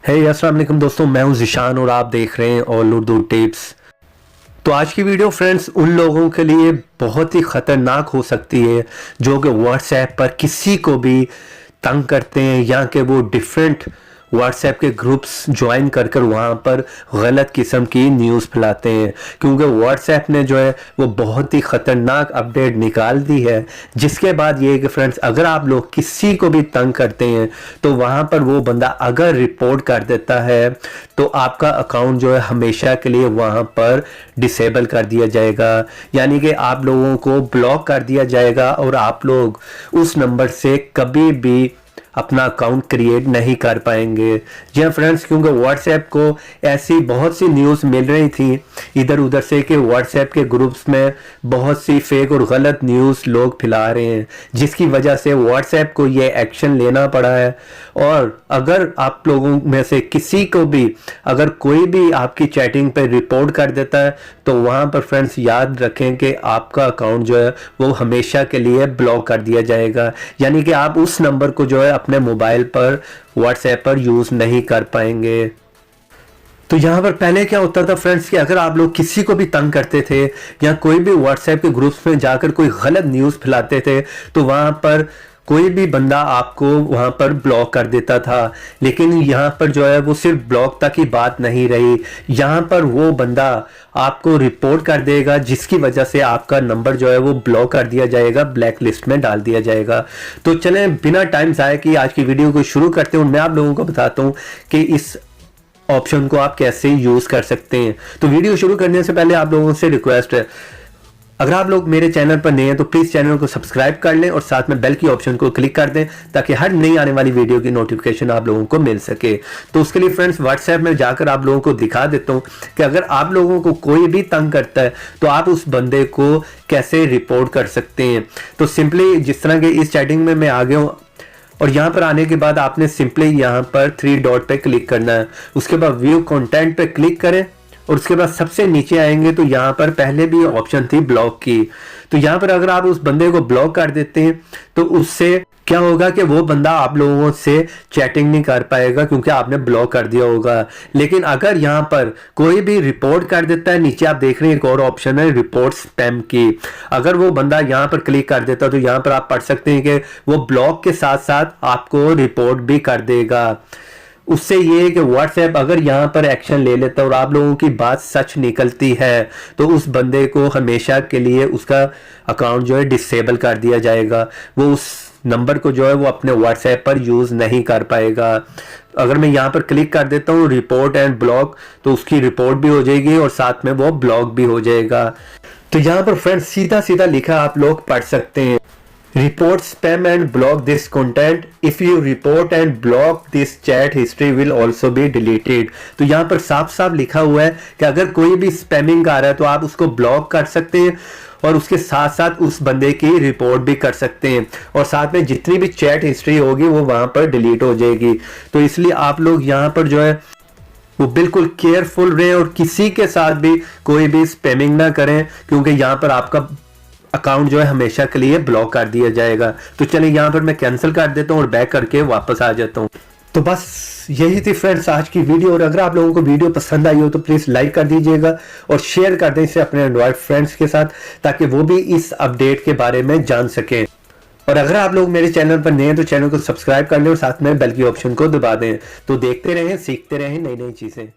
अस्सलाम वालेकुम दोस्तों, मैं हूं ज़िशान और आप देख रहे हैं ऑल उर्दू टिप्स। तो आज की वीडियो फ्रेंड्स उन लोगों के लिए बहुत ही ख़तरनाक हो सकती है जो कि व्हाट्सएप पर किसी को भी तंग करते हैं या कि वो डिफरेंट व्हाट्सएप के ग्रुप्स ज्वाइन कर कर वहाँ पर गलत किस्म की न्यूज़ फैलाते हैं, क्योंकि व्हाट्सएप ने जो है वो बहुत ही ख़तरनाक अपडेट निकाल दी है। जिसके बाद ये कि फ्रेंड्स अगर आप लोग किसी को भी तंग करते हैं तो वहाँ पर वो बंदा अगर रिपोर्ट कर देता है तो आपका अकाउंट जो है हमेशा के लिए वहाँ पर डिसेबल कर दिया जाएगा, यानी कि आप लोगों को ब्लॉक कर दिया जाएगा और आप लोग उस नंबर से कभी भी अपना अकाउंट क्रिएट नहीं कर पाएंगे। जी हाँ फ्रेंड्स, क्योंकि व्हाट्सएप को ऐसी बहुत सी न्यूज़ मिल रही थी इधर उधर से कि व्हाट्सएप के ग्रुप्स में बहुत सी फेक और गलत न्यूज़ लोग फैला रहे हैं, जिसकी वजह से व्हाट्सएप को ये एक्शन लेना पड़ा है। और अगर आप लोगों में से किसी को भी अगर कोई भी आपकी चैटिंग पर रिपोर्ट कर देता है तो वहाँ पर फ्रेंड्स याद रखें कि आपका अकाउंट जो है वो हमेशा के लिए ब्लॉक कर दिया जाएगा, यानी कि आप उस नंबर को जो है अपने मोबाइल पर व्हाट्सएप पर यूज़ नहीं कर पाएंगे। तो यहाँ पर पहले क्या होता था फ्रेंड्स कि अगर आप लोग किसी को भी तंग करते थे या कोई भी व्हाट्सएप के ग्रुप्स में जाकर कोई गलत न्यूज़ फैलाते थे तो वहाँ पर कोई भी बंदा आपको वहाँ पर ब्लॉक कर देता था। लेकिन यहाँ पर जो है वो सिर्फ ब्लॉक तक ही बात नहीं रही, यहाँ पर वो बंदा आपको रिपोर्ट कर देगा, जिसकी वजह से आपका नंबर जो है वो ब्लॉक कर दिया जाएगा, ब्लैक लिस्ट में डाल दिया जाएगा। तो चलें बिना टाइम ज़ाया कि आज की वीडियो को शुरू करते हैं और मैं आप लोगों को बताता हूँ कि इस ऑप्शन को आप कैसे यूज़ कर सकते हैं। तो वीडियो शुरू करने से पहले आप लोगों से रिक्वेस्ट है, अगर आप लोग मेरे चैनल पर नए हैं तो प्लीज़ चैनल को सब्सक्राइब कर लें और साथ में बेल की ऑप्शन को क्लिक कर दें ताकि हर नई आने वाली वीडियो की नोटिफिकेशन आप लोगों को मिल सके। तो उसके लिए फ्रेंड्स व्हाट्सएप में जाकर आप लोगों को दिखा देता हूं कि अगर आप लोगों को कोई भी तंग करता है तो आप उस बंदे को कैसे रिपोर्ट कर सकते हैं। तो सिंपली जिस तरह के इस चैटिंग में मैं आ गया हूँ और यहाँ पर आने के बाद आपने सिंपली यहाँ पर 3 डॉट पे क्लिक करना है, उसके बाद व्यू कंटेंट पे क्लिक करें और उसके बाद सबसे नीचे आएंगे तो यहाँ पर पहले भी ऑप्शन थी ब्लॉक की। तो यहाँ पर अगर आप उस बंदे को ब्लॉक कर देते हैं तो उससे क्या होगा कि वो बंदा आप लोगों से चैटिंग नहीं कर पाएगा क्योंकि आपने ब्लॉक कर दिया होगा। लेकिन अगर यहाँ पर कोई भी रिपोर्ट कर देता है, नीचे आप देख रहे हैं एक और ऑप्शन है रिपोर्ट स्पैम की, अगर वो बंदा यहाँ पर क्लिक कर देता तो यहाँ पर आप पढ़ सकते हैं कि वो ब्लॉक के साथ साथ आपको रिपोर्ट भी कर देगा। उससे ये है कि व्हाट्सएप अगर यहाँ पर एक्शन ले लेता और आप लोगों की बात सच निकलती है तो उस बंदे को हमेशा के लिए उसका अकाउंट जो है डिसेबल कर दिया जाएगा, वो उस नंबर को जो है वो अपने व्हाट्सएप पर यूज़ नहीं कर पाएगा। अगर मैं यहाँ पर क्लिक कर देता हूँ रिपोर्ट एंड ब्लॉक तो उसकी रिपोर्ट भी हो जाएगी और साथ में वो ब्लॉक भी हो जाएगा। तो यहाँ पर फ्रेंड्स सीधा सीधा लिखा आप लोग पढ़ सकते हैं, report spam and block this content. If you report and block this chat history will also be deleted. तो यहाँ पर साफ साफ लिखा हुआ है कि अगर कोई भी स्पैमिंग आ रहा है तो आप उसको ब्लॉक कर सकते हैं और उसके साथ साथ उस बंदे की रिपोर्ट भी कर सकते हैं और साथ में जितनी भी चैट हिस्ट्री होगी वो वहाँ पर डिलीट हो जाएगी। तो इसलिए आप लोग यहाँ पर जो है वो बिल्कुल केयरफुल रहें और किसी के साथ भी कोई भी स्पैमिंग ना करें, क्योंकि यहाँ पर आपका अकाउंट जो है हमेशा के लिए ब्लॉक कर दिया जाएगा। तो चलिए यहाँ पर मैं कैंसिल कर देता हूँ और बैक करके वापस आ जाता हूँ। तो बस यही थी फ्रेंड्स आज की वीडियो, और अगर आप लोगों को वीडियो पसंद आई हो तो प्लीज़ लाइक कर दीजिएगा और शेयर कर दें इसे अपने एंड्रॉयड फ्रेंड्स के साथ ताकि वो भी इस अपडेट के बारे में जान सकें। और अगर आप लोग मेरे चैनल पर नए हैं तो चैनल को सब्सक्राइब कर लें और साथ में बेल की ऑप्शन को दबा दें। तो देखते रहें, सीखते रहें नई नई चीज़ें।